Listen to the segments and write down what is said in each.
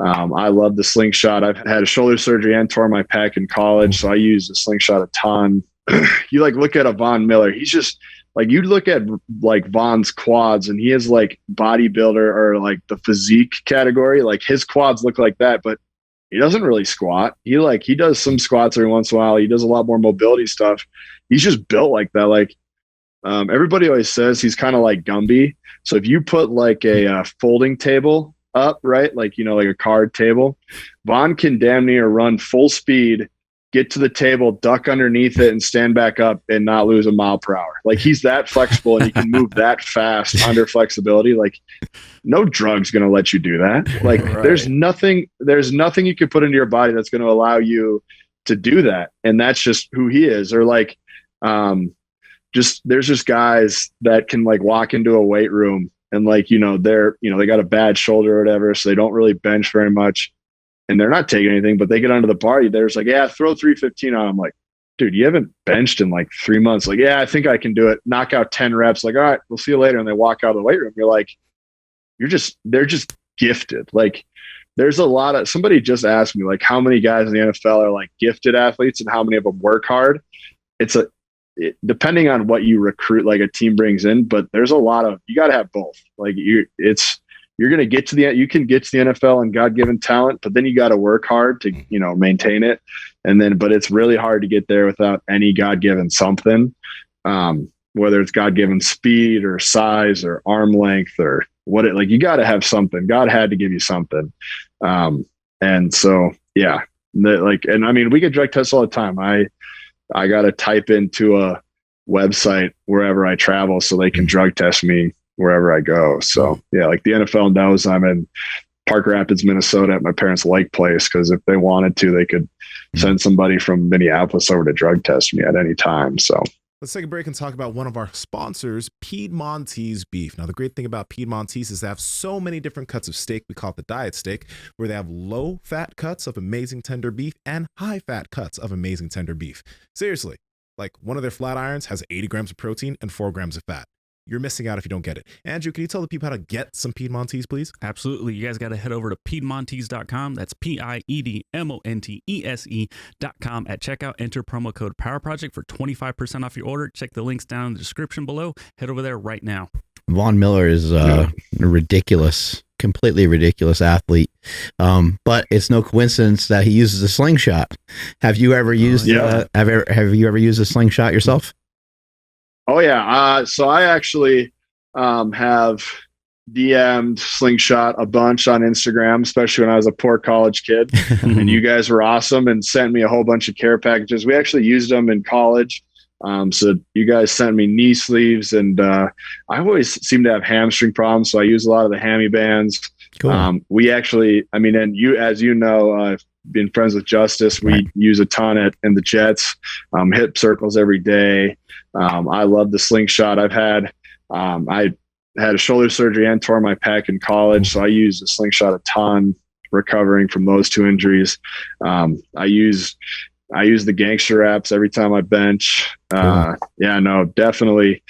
I love the slingshot. I've had a shoulder surgery and tore my pec in college, so I use the slingshot a ton. You like look at a Von Miller, he's just like, you look at like Von's quads and he is like bodybuilder or like the physique category. Like his quads look like that, but he doesn't really squat. He does some squats every once in a while. He does a lot more mobility stuff. He's just built like that. Like everybody always says he's kind of like Gumby. So if you put like a folding table up, right? Like, like a card table, Von can damn near run full speed, get to the table, duck underneath it, and stand back up and not lose a mile per hour. Like he's that flexible and he can move that fast under flexibility. Like no drug's going to let you do that. Like right. there's nothing you could put into your body that's going to allow you to do that. And that's just who he is. Or like, there's just guys that can like walk into a weight room and like, they got a bad shoulder or whatever. So they don't really bench very much. And they're not taking anything, but they get onto the bar. There's like, yeah, throw 315 on. I'm like, dude, you haven't benched in like 3 months. Like, yeah, I think I can do it. Knock out 10 reps. Like, all right, we'll see you later. And they walk out of the weight room. You're like, they're just gifted. Like there's somebody just asked me like how many guys in the NFL are like gifted athletes and how many of them work hard. Depending on what you recruit, like a team brings in, but there's you got to have both. Like you can get to the NFL and God-given talent, but then you got to work hard to, maintain it. But it's really hard to get there without any God-given something, whether it's God-given speed or size or arm length or you got to have something. God had to give you something. And so, yeah, we get drug tests all the time. I got to type into a website wherever I travel so they can drug test me wherever I go. So yeah, like the NFL knows I'm in Park Rapids, Minnesota at my parents' lake place. Cause if they wanted to, they could send somebody from Minneapolis over to drug test me at any time. So let's take a break and talk about one of our sponsors, Piedmontese Beef. Now, the great thing about Piedmontese is they have so many different cuts of steak. We call it the diet steak, where they have low fat cuts of amazing tender beef and high fat cuts of amazing tender beef. Seriously, like one of their flat irons has 80 grams of protein and 4 grams of fat. You're missing out if you don't get it. Andrew, can you tell the people how to get some Piedmontese, please? Absolutely. You guys got to head over to Piedmontese.com. That's Piedmontese.com. At checkout, enter promo code Power Project for 25% off your order. Check the links down in the description below. Head over there right now. Von Miller is a completely ridiculous athlete. But it's no coincidence that he uses a slingshot. Have you ever used have you ever used a slingshot yourself? Oh yeah. So I actually have DM'd Slingshot a bunch on Instagram, especially when I was a poor college kid. And you guys were awesome and sent me a whole bunch of care packages. We actually used them in college. So you guys sent me knee sleeves, and I always seem to have hamstring problems, so I use a lot of the hammy bands. Cool. We actually, and you, as you know, I've been friends with Justice. We use a ton in the Jets, hip circles every day. I love the slingshot. I had a shoulder surgery and tore my pec in college, so I use the slingshot a ton, recovering from those 2 injuries. I use the gangster wraps every time I bench. Definitely.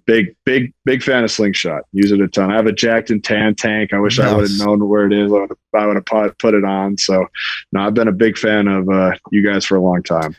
Big fan of slingshot. Use it a ton. I have a jacked and tan tank. I wish I would have known where it is. I would have put it on. So no, I've been a big fan of you guys for a long time.